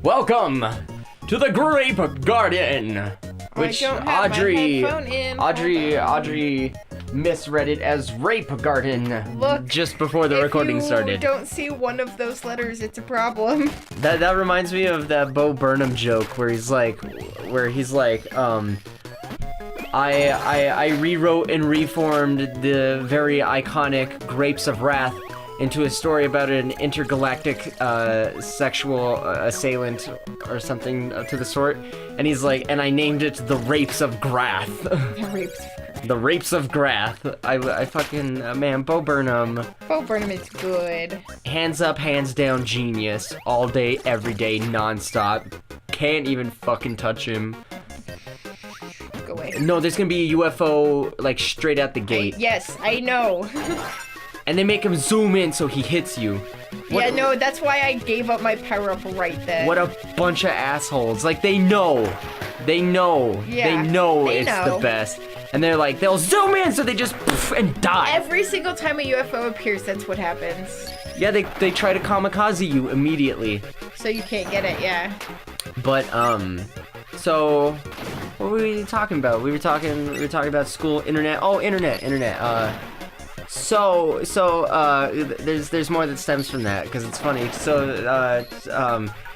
Welcome to the Grape Garden, which Audrey misread it as Rape Garden. Look, just before the recording started. If you don't see one of those letters, it's a problem. That reminds me of that Bo Burnham joke where he's like, I rewrote and reformed the very iconic Grapes of Wrath into a story about an intergalactic sexual assailant or something to the sort. And he's like, and I named it The Rapes of Grath. The Rapes of Grath. I fucking, man, Bo Burnham. Bo Burnham is good. Hands up, hands down, genius. All day, every day, nonstop. Can't even fucking touch him. Go away. No, there's gonna be a UFO, like, straight out the gate. Yes, I know. And they make him zoom in so he hits you. Yeah, no, that's why I gave up my power-up right then. What a bunch of assholes. Like, they know. Yeah, they know it's the best. And they're like, they'll zoom in so they just poof and die. Every single time a UFO appears, that's what happens. Yeah, they try to kamikaze you immediately. So you can't get it, yeah. But, so, what were we talking about? We were talking about school, internet. Oh, internet. So, there's more that stems from that, because it's funny. So,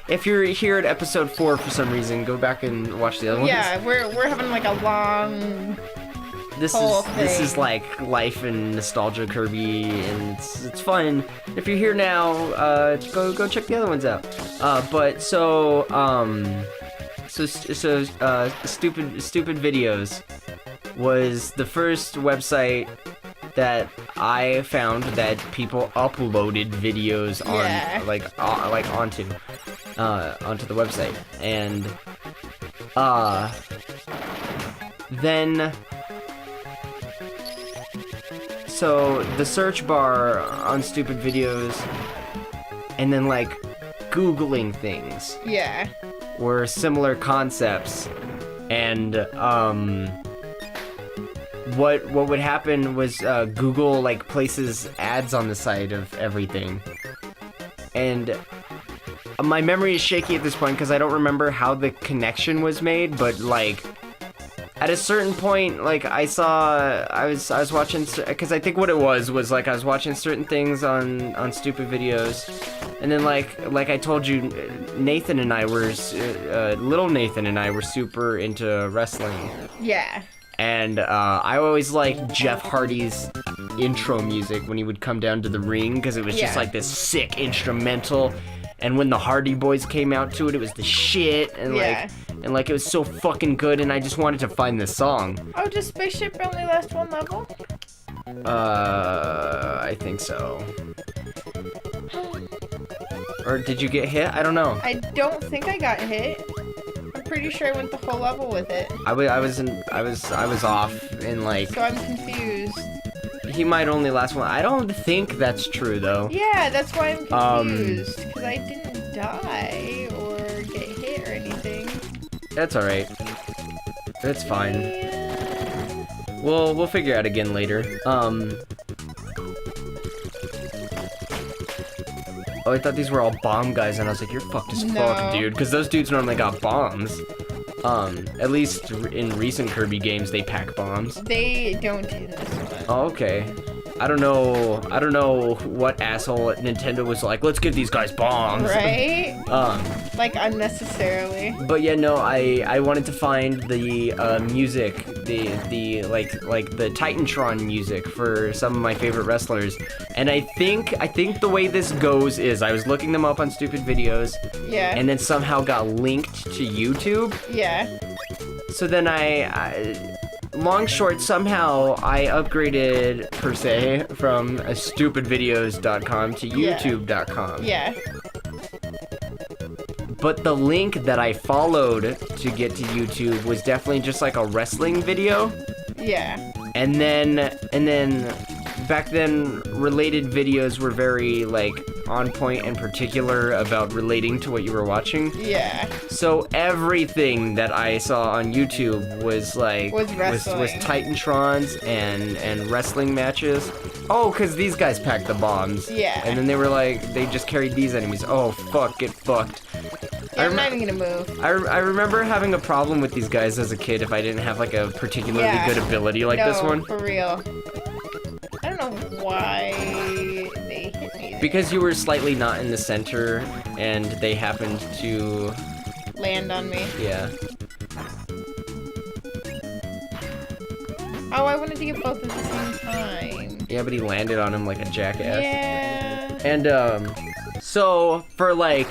if you're here at episode 4 for some reason, go back and watch the other ones. Yeah, we're having like a long This is like life and nostalgia Kirby, and it's fun. If you're here now, go check the other ones out. Stupid Videos was the first website that I found that people uploaded videos on, onto the website, and then so the search bar on Stupid Videos, and then like Googling things, were similar concepts, and what would happen was Google like places ads on the side of everything, and my memory is shaky at this point because I don't remember how the connection was made, but like at a certain point, like I was watching, because I think what it was like I was watching certain things on Stupid Videos, and then like I told you, little Nathan and I were super into wrestling. Yeah. And I always liked Jeff Hardy's intro music when he would come down to the ring, because it was just like this sick instrumental. And when the Hardy Boys came out to it, it was the shit. And it was so fucking good. And I just wanted to find this song. Oh, does Spaceship only last one level? I think so. Or did you get hit? I don't know. I don't think I got hit. I'm pretty sure I went the whole level with it. I was off in like. So I'm confused. He might only last one. I don't think that's true though. Yeah, that's why I'm confused. Because I didn't die or get hit or anything. That's alright. That's fine. Yeah. We'll figure out again later. Oh, I thought these were all bomb guys, and I was like, you're fucked as fuck, dude. Because those dudes normally got bombs. At least in recent Kirby games, they pack bombs. They don't in this one. Oh, okay. I don't know what asshole at Nintendo was like, let's give these guys bombs. Right? Like, unnecessarily. But yeah, no, I wanted to find the music, the Titantron music for some of my favorite wrestlers. And I think the way this goes is I was looking them up on Stupid Videos. Yeah. And then somehow got linked to YouTube. Yeah. So then long short, somehow I upgraded, per se, from stupidvideos.com to youtube.com. Yeah. But the link that I followed to get to YouTube was definitely just like a wrestling video. Yeah. And then back then, related videos were very, like, on point and particular about relating to what you were watching. Yeah. So everything that I saw on YouTube was, like... Was wrestling. Was Titantrons and wrestling matches. Oh, because these guys packed the bombs. Yeah. And then they were like, they just carried these enemies. Oh, fuck, get fucked. Yeah, I'm not even gonna move. I remember having a problem with these guys as a kid if I didn't have like a particularly good ability like this one. For real. I don't know why they hit me there. Because you were slightly not in the center and they happened to land on me. Yeah. Oh, I wanted to get both at the same time. Yeah, but he landed on him like a jackass. Yeah. And so for like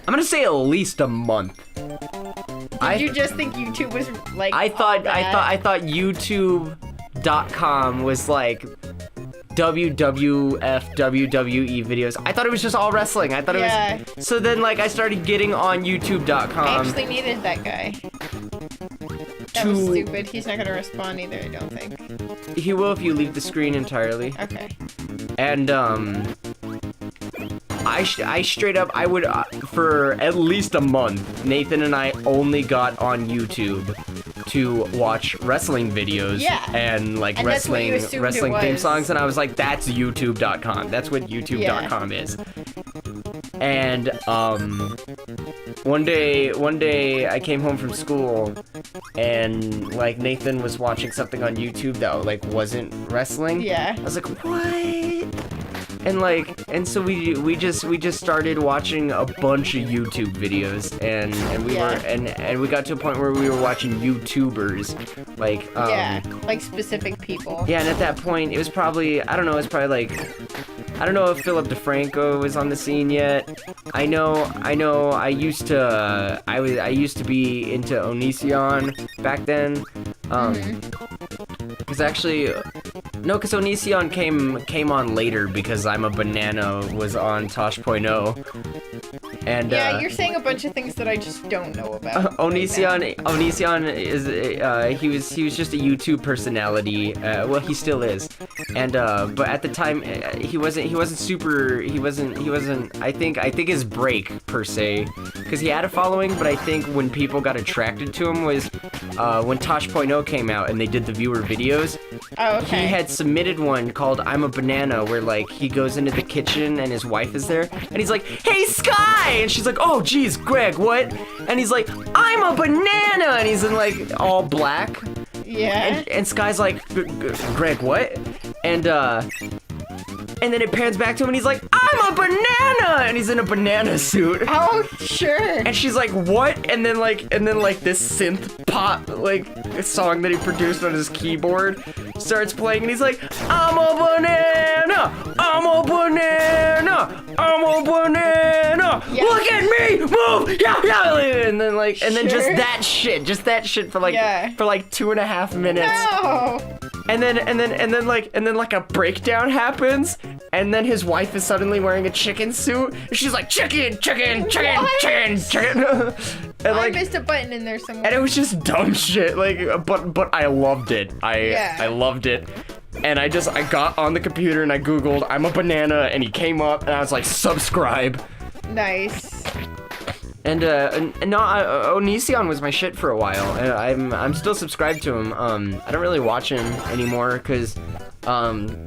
I'm gonna say at least a month. Did you just think YouTube was like I thought YouTube.com was like WWF WWE videos. I thought it was just all wrestling. I thought it was. So then like I started getting on YouTube.com. I actually needed that guy. That was stupid. He's not gonna respond either, I don't think. He will if you leave the screen entirely. Okay. And I straight up, I would, for at least a month, Nathan and I only got on YouTube to watch wrestling videos and like wrestling theme songs, and I was like, that's YouTube.com. That's what YouTube.com is. And one day I came home from school and like Nathan was watching something on YouTube that like wasn't wrestling. Yeah. I was like, what? And so we just started watching a bunch of YouTube videos and we were and we got to a point where we were watching YouTubers like like specific people. Yeah, and at that point it was probably I don't know if Philip DeFranco was on the scene yet. I know I used to be into Onision back then. Because Onision came on later because I'm a Banana was on Tosh.0. And you're saying a bunch of things that I just don't know about. Onision is he was just a YouTube personality. Well, he still is. And but at the time he wasn't I think his break per se, because he had a following, but I think when people got attracted to him was when Tosh.0 came out and they did the viewer videos. Oh, okay. He had submitted one called I'm a Banana, where like he goes into the kitchen and his wife is there and he's like, hey Sky, and she's like, oh geez, Greg, what? And he's like, I'm a banana, and he's in like all black. Yeah. And Sky's like, Greg, what? And then it pans back to him and he's like, I'm a banana! And he's in a banana suit. Oh, sure. And she's like, what? And then like this synth pop, like, song that he produced on his keyboard starts playing and he's like, I'm a banana! I'm a banana! I'm a banana! Yeah. Look at me! Move! Yeah! And then like, and then just that shit for like 2.5 minutes. No! And then like a breakdown happens, and then his wife is suddenly wearing a chicken suit, and she's like, chicken. And I missed a button in there somewhere. And it was just dumb shit, like, but I loved it. I loved it. And I got on the computer and I Googled, I'm a banana, and he came up, and I was like, subscribe. Nice. And Onision was my shit for a while. I'm still subscribed to him. I don't really watch him anymore because,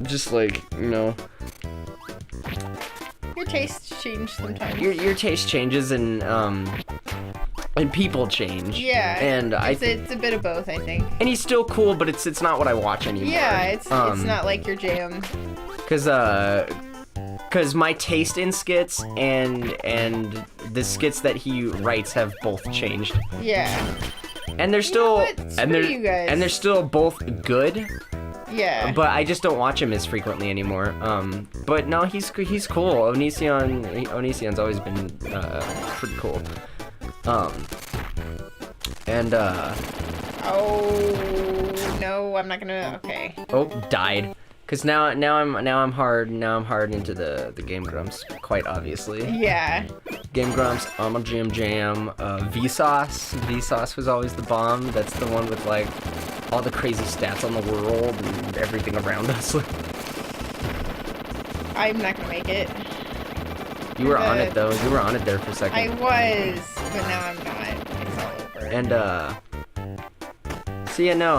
just like, you know. Your tastes change sometimes. Your taste changes and people change. Yeah. And it's a bit of both, I think. And he's still cool, but it's not what I watch anymore. Yeah, it's not like your jam. Because my taste in skits and the skits that he writes have both changed. Yeah. And they're still they're still both good. Yeah. But I just don't watch him as frequently anymore. But no, he's cool. Onision's always been pretty cool. Oh no, I'm not gonna. Okay. Oh, died. Cause now I'm hard into the Game Grumps, quite obviously. Yeah. Game Grumps, I'm a Jam. Vsauce was always the bomb. That's the one with like all the crazy stats on the world and everything around us. I'm not gonna make it. You were on it though. You were on it there for a second. I was, but now I'm not. It's all over. And so yeah, no,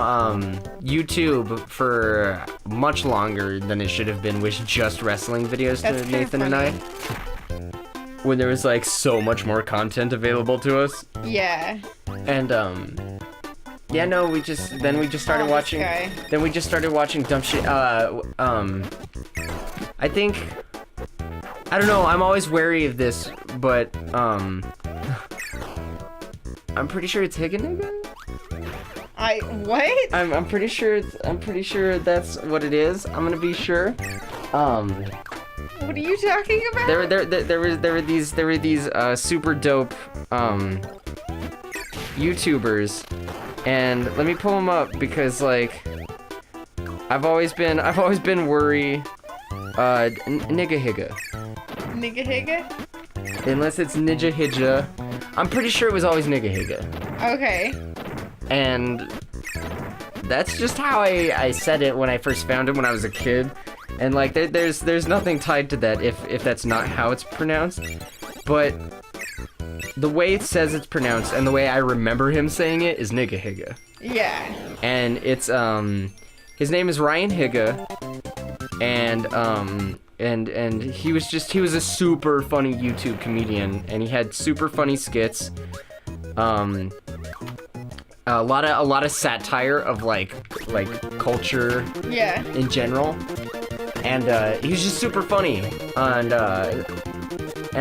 YouTube for much longer than it should have been was just wrestling videos to Nathan and I. when there was like so much more content available to us. Yeah. And yeah, no, we just started watching. Guy. Then we just started watching dumb shit. I think, I don't know. I'm always wary of this, but I'm pretty sure it's Higa Nigga. What? I'm pretty sure that's what it is. I'm gonna be sure. What are you talking about? There were these super dope YouTubers, and let me pull them up because like I've always been worried. Nigga Higa. Nigga Higa? Unless it's Ninja Hija. I'm pretty sure it was always Nigga Higa. Okay. And that's just how I said it when I first found him when I was a kid. And like there's nothing tied to that if that's not how it's pronounced. But the way it says it's pronounced and the way I remember him saying it is Nigga Higa. Yeah. And it's his name is Ryan Higa, and he was a super funny YouTube comedian, and he had super funny skits. A lot of satire of like culture in general, and he was just super funny, and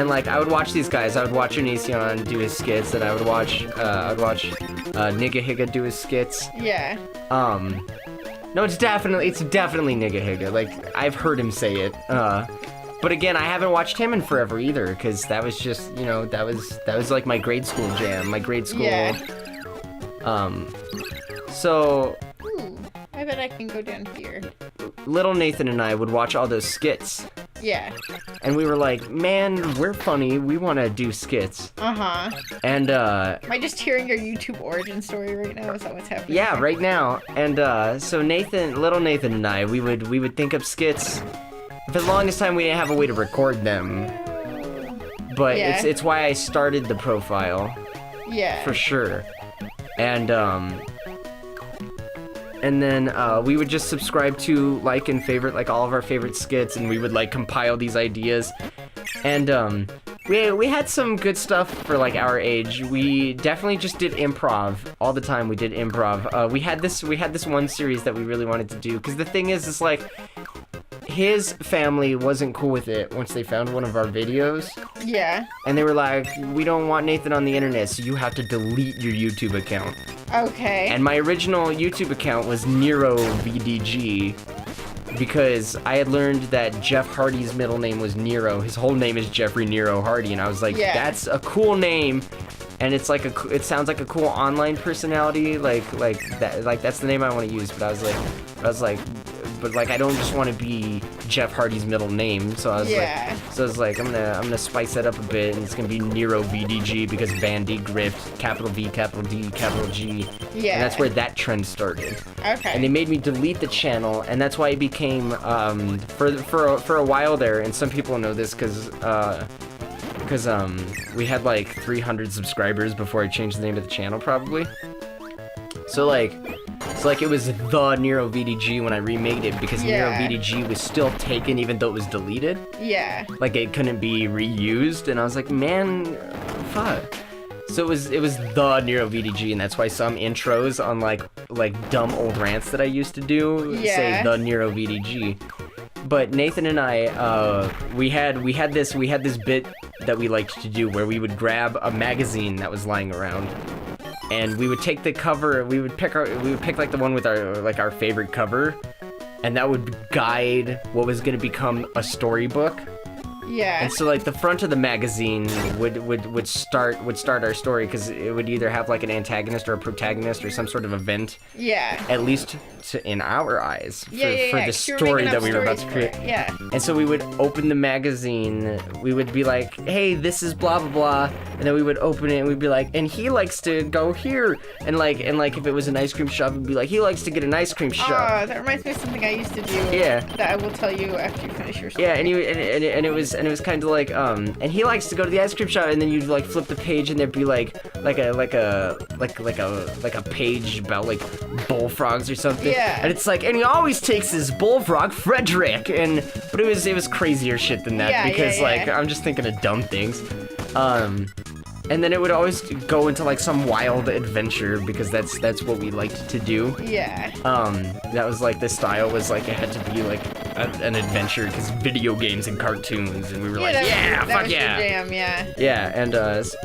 like I would watch these guys. I would watch Onision do his skits, and I would watch Nigga Higa do his skits. Yeah. No, it's definitely Nigga Higa. Like I've heard him say it. But again, I haven't watched him in forever either, because that was just, that was like my grade school jam, my grade school. Yeah. So I bet I can go down here. little Nathan and I would watch all those skits. Yeah. And we were like, man, we're funny. We want to do skits. Uh-huh. And, Am I just hearing your YouTube origin story right now? Is that what's happening? Yeah, right now. And, so little Nathan and I, we would think up skits. For the longest time, we didn't have a way to record them. But Yeah. it's why I started the profile. Yeah. For sure. And then we would just subscribe to, like, and favorite, like, all of our favorite skits, and we would, like, compile these ideas. And we had some good stuff for, like, our age. We definitely just did improv all the time. We did improv. We had this one series that we really wanted to do, because the thing is like, his family wasn't cool with it once they found one of our videos. Yeah. And they were like, we don't want Nathan on the internet, so you have to delete your YouTube account. Okay. And my original YouTube account was AndrewVDG, because I had learned that Jeff Hardy's middle name was Nero. His whole name is Jeffrey Nero Hardy, and I was like, Yeah. that's a cool name. And it's like it sounds like a cool online personality, like that, like that's the name I want to use. But I was like, but like I don't just want to be Jeff Hardy's middle name. So I was like, I'm gonna spice that up a bit, and it's gonna be Nero VDG, because Vandy Grift, capital V, capital D, capital G. Yeah. And that's where that trend started. Okay. And they made me delete the channel, and that's why it became for a while there. And some people know this because we had like 300 subscribers before I changed the name of the channel, probably. So like it was the Nero VDG when I remade it, because Yeah. Nero VDG was still taken even though it was deleted. Yeah. Like it couldn't be reused, and I was like, man, fuck. So it was the Nero VDG, and that's why some intros on like dumb old rants that I used to do say Yeah. the Nero VDG. But Nathan and I, we had this bit that we liked to do where we would grab a magazine that was lying around, and we would take the cover. We would pick like the one with our favorite cover, and that would guide what was going to become a storybook. Yeah. And so like the front of the magazine would start our story, because it would either have like an antagonist or a protagonist or some sort of event. Yeah. At least in our eyes for the 'cause you were story making that up we were about to stories create. for it. Yeah. And so we would open the magazine, we would be like, hey, this is blah blah blah, and then we would open it and we'd be like, and he likes to go here, and like if it was an ice cream shop, we'd be like, he likes to get an ice cream shop. That reminds me of something I used to do. Yeah. That I will tell you after you finish your story. Yeah, and was kind of like and he likes to go to the ice cream shop, and then you'd like flip the page, and there'd be like a page about like bullfrogs or something. Yeah. And it's like, and he always takes his bullfrog Frederick, but it was crazier shit than that, Yeah, because yeah, like yeah. I'm just thinking of dumb things. And then it would always go into like some wild adventure, because that's what we liked to do. Yeah. That was like, the style was like, it had to be like an adventure, because video games and cartoons, and we were like, that fuck was yeah. Your jam, yeah. Yeah, and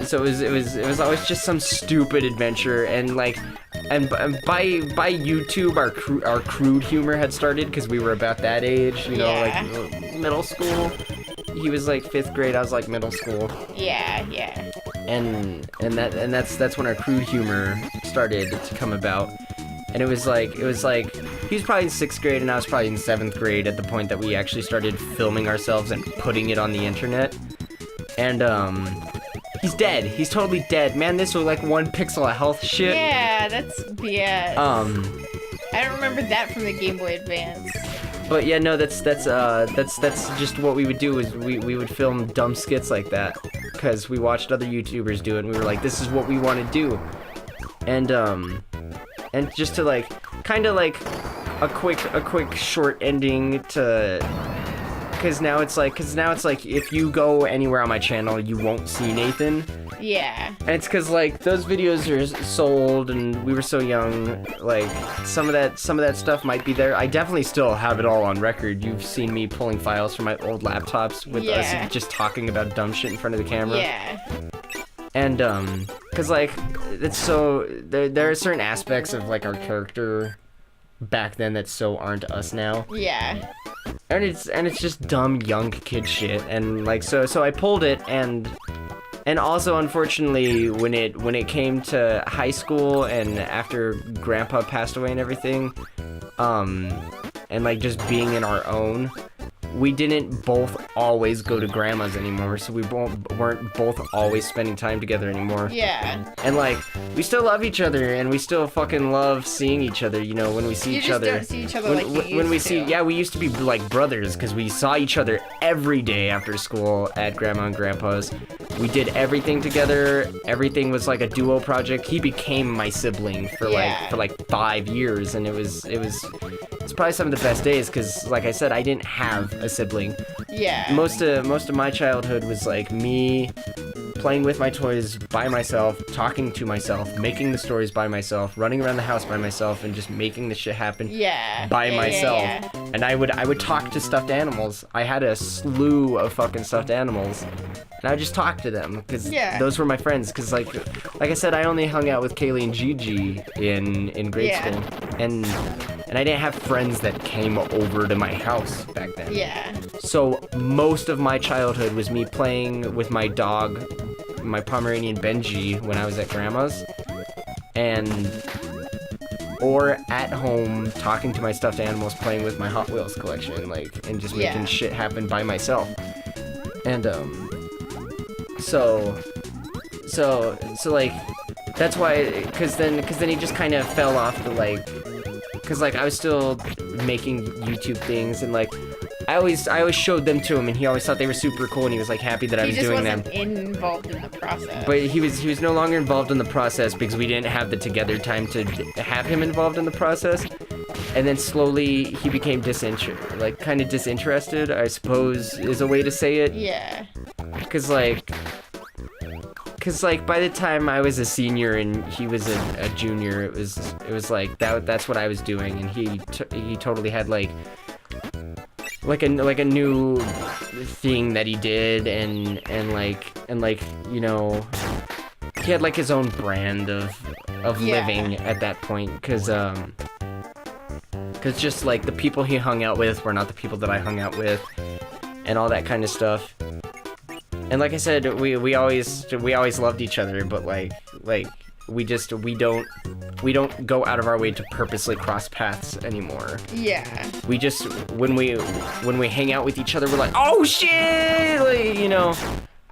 so it was always just some stupid adventure, and like, and by YouTube, our crude humor had started, because we were about that age, you know, Yeah. like middle school. He was like 5th grade, I was like middle school. Yeah, yeah. And that's when our crude humor started to come about. And it was like he was probably in 6th grade, and I was probably in 7th grade at the point that we actually started filming ourselves and putting it on the internet. And he's dead. He's totally dead. Man, this was like 1 pixel of health shit. Yeah, that's BS. I don't remember that from the Game Boy Advance. But yeah, no, that's just what we would do, is we would film dumb skits like that, because we watched other YouTubers do it, and we were like, this is what we want to do. And just to like, kind of like a quick short ending to, because now it's like if you go anywhere on my channel, you won't see Nathan. Yeah. And it's because like those videos are so old, and we were so young. Like some of that stuff might be there. I definitely still have it all on record. You've seen me pulling files from my old laptops with us just talking about dumb shit in front of the camera. Yeah. And because like it's so there are certain aspects of like our character back then that so aren't us now. Yeah. And it's just dumb young kid shit. And like so I pulled it, and also, unfortunately, when it came to high school, and after Grandpa passed away and everything, and like just being in our own, we didn't both always go to Grandma's anymore, so we weren't both always spending time together anymore. Yeah. And like, we still love each other, and we still fucking love seeing each other, you know, when we see each other. You just don't see each other like you when we used see, to. yeah, we used to be like brothers, because we saw each other every day after school at Grandma and Grandpa's. We did everything together. Everything was like a duo project. He became my sibling for like 5 years, and it's probably some of the best days, because like I said, I didn't have a sibling. Yeah. Most of my childhood was like me playing with my toys by myself, talking to myself, making the stories by myself, running around the house by myself, and just making the shit happen by myself. Yeah. And I would talk to stuffed animals. I had a slew of fucking stuffed animals, and I would just talk to them, because those were my friends. Because like I said, I only hung out with Kaylee and Gigi in grade school, and I didn't have friends that came over to my house back then. Yeah. So most of my childhood was me playing with my dog, my Pomeranian Benji, when I was at Grandma's, or at home talking to my stuffed animals, playing with my Hot Wheels collection, like, and just making shit happen by myself. And so like, that's why, because then he just kind of fell off the like, because like I was still making YouTube things, and like I always showed them to him, and he always thought they were super cool, and he was like happy that I was doing them. He just wasn't involved in the process. But he was no longer involved in the process, because we didn't have the together time to have him involved in the process. And then slowly he became kind of disinterested, I suppose is a way to say it. Yeah. Because by the time I was a senior and he was a junior, it was like that's what I was doing, and he totally had like a new thing that he did, and you know, he had like his own brand of living at that point, because just like the people he hung out with were not the people that I hung out with, and all that kind of stuff. And like I said, we always loved each other, but like we don't go out of our way to purposely cross paths anymore. Yeah. We just when we hang out with each other, we're like, oh shit, like, you know.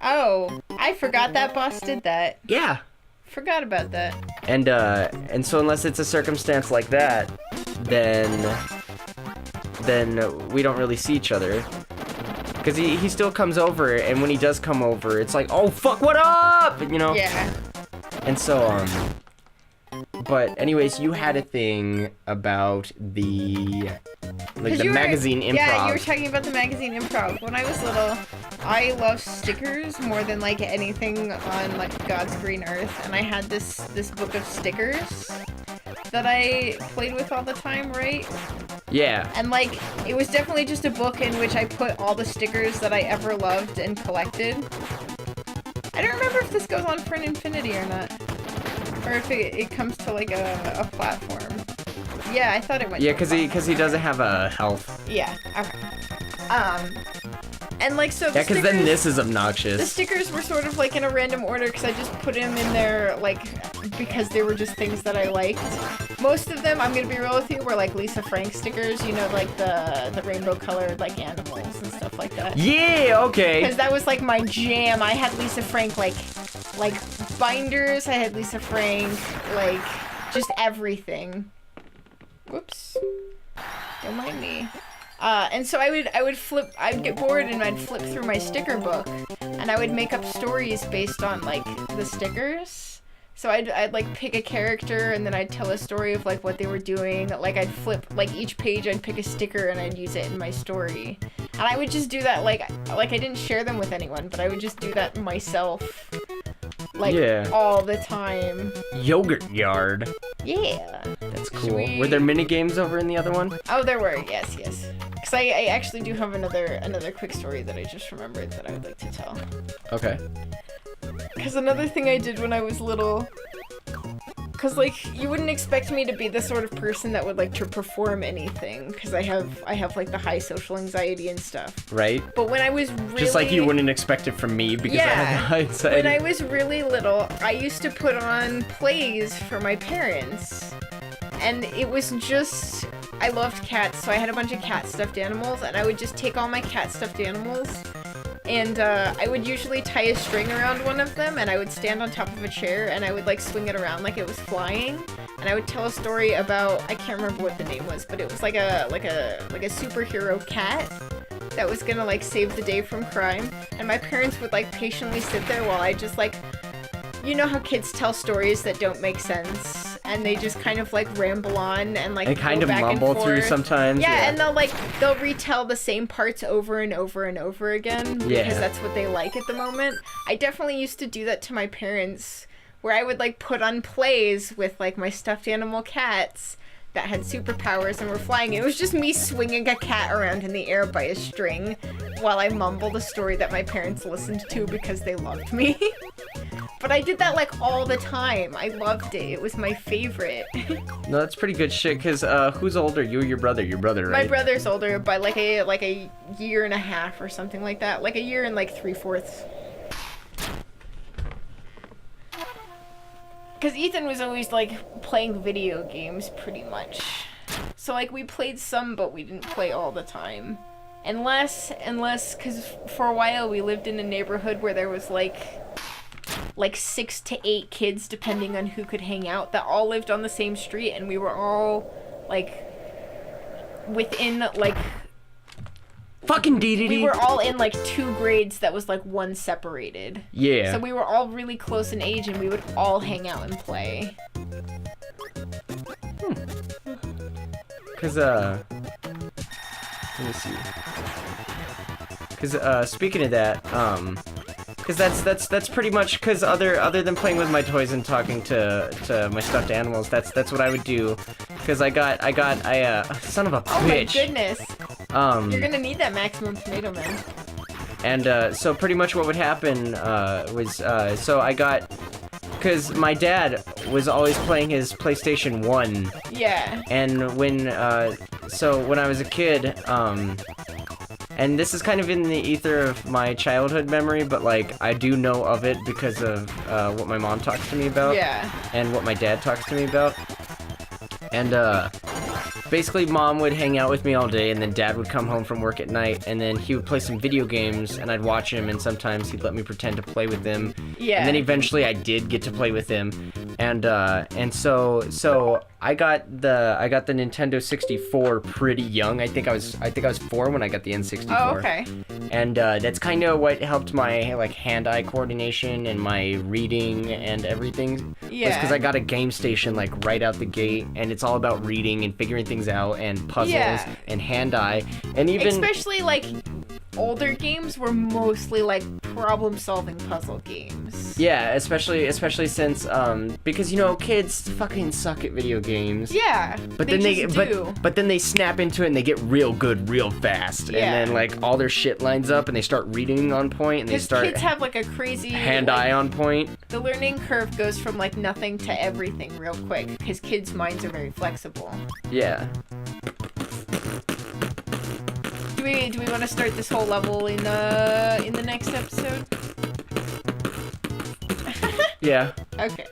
Oh, I forgot that boss did that. Yeah. Forgot about that. And so unless it's a circumstance like that, then we don't really see each other. Because he still comes over, and when he does come over, it's like, oh, fuck, what up? You know? Yeah. And so, but anyways, you had a thing about the magazine improv. Yeah, you were talking about the magazine improv. When I was little, I loved stickers more than like anything on like God's green earth, and I had this book of stickers that I played with all the time, right? Yeah. And like, it was definitely just a book in which I put all the stickers that I ever loved and collected. I don't remember if this goes on for an infinity or not. Or if it comes to like a platform. Yeah, I thought it went. Yeah, because he doesn't have a health. Yeah. Okay. And like so. Yeah, because then this is obnoxious. The stickers were sort of like in a random order because I just put them in there like because they were just things that I liked. Most of them, I'm gonna be real with you, were like Lisa Frank stickers. You know, like the rainbow colored like animals and stuff like that. Yeah. Okay. Because that was like my jam. I had Lisa Frank like binders. I had Lisa Frank like just everything. Whoops. Don't mind me. And so I'd get bored and I'd flip through my sticker book and I would make up stories based on like the stickers. So I'd like pick a character and then I'd tell a story of like what they were doing. Like I'd flip like each page, I'd pick a sticker and I'd use it in my story. And I would just do that like I didn't share them with anyone, but I would just do that myself. Like all the time. Yogurt yard. Yeah. That's cool. Were there mini games over in the other one? Oh, there were. Yes. Because I actually do have another quick story that I just remembered that I would like to tell. Okay. Because another thing I did when I was little, because like you wouldn't expect me to be the sort of person that would like to perform anything, because I have like the high social anxiety and stuff. Right. But when I was really just like you wouldn't expect it from me because I have the high anxiety. When I was really little, I used to put on plays for my parents, and it was just I loved cats, so I had a bunch of cat stuffed animals, and I would just take all my cat stuffed animals. And I would usually tie a string around one of them, and I would stand on top of a chair, and I would like swing it around like it was flying, and I would tell a story about, I can't remember what the name was, but it was like a superhero cat that was gonna like save the day from crime, and my parents would like patiently sit there while I just like, you know how kids tell stories that don't make sense, and they just kind of like ramble on and like kind of mumble through sometimes. Yeah, and they'll retell the same parts over and over and over again because that's what they like at the moment. I definitely used to do that to my parents, where I would like put on plays with like my stuffed animal cats that had superpowers and were flying. It was just me swinging a cat around in the air by a string while I mumbled a story that my parents listened to because they loved me. But I did that like all the time. I loved it. It was my favorite. No, that's pretty good shit, because who's older? You or your brother? Your brother, right? My brother's older by like a year and a half or something like that. Like a year and like 3/4. Because Ethan was always like playing video games pretty much. So like we played some, but we didn't play all the time. Unless, because for a while we lived in a neighborhood where there was like 6 to 8 kids, depending on who could hang out, that all lived on the same street, and we were all like within like fucking DDD. We were all in like 2 grades that was like 1 separated. Yeah. So we were all really close in age, and we would all hang out and play. Cause let me see. Cause speaking of that, cause that's pretty much, cause other than playing with my toys and talking to my stuffed animals, that's what I would do. Cause I son of a bitch. Oh my goodness. You're gonna need that maximum tomato, man. And so pretty much what would happen was so I got, cause my dad was always playing his PlayStation 1. Yeah. And when I was a kid, and this is kind of in the ether of my childhood memory, but like I do know of it because of what my mom talks to me about. Yeah. And what my dad talks to me about. And basically mom would hang out with me all day, and then dad would come home from work at night, and then he would play some video games, and I'd watch him, and sometimes he'd let me pretend to play with them. Yeah. And then eventually I did get to play with him, and so I got the Nintendo 64 pretty young. I think I was 4 when I got the N64. Oh, okay. And that's kind of what helped my like hand-eye coordination and my reading and everything. Yeah. Because I got a game station like right out the gate, and it's all about reading and figuring things out and puzzles and hand-eye, and even especially like older games were mostly like problem-solving puzzle games. yeah, especially since because you know kids fucking suck at video games. Yeah. But then but then they snap into it and they get real good real fast. Yeah. And then like all their shit lines up and they start reading on point and they start kids have like a crazy hand-eye on point. The learning curve goes from like nothing to everything real quick because kids' minds are very flexible. Yeah. Do we want to start this whole level in the next episode? Yeah. Okay.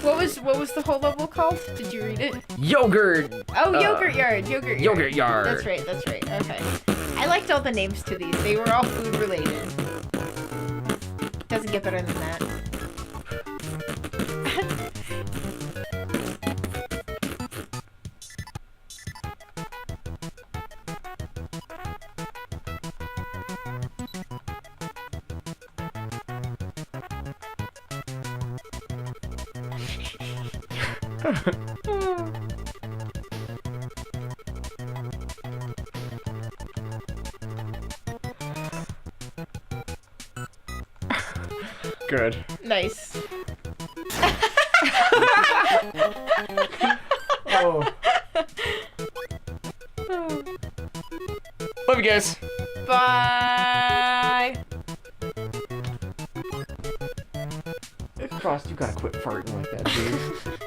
What was the whole level called? Did you read it? Yogurt. Oh, Yogurt Yard. Yogurt Yard. Yogurt Yard. That's right. Okay. I liked all the names to these. They were all food related. Doesn't get better than that. Good. Nice. Oh. Love you guys. Bye. Frost, you gotta quit farting like that, dude.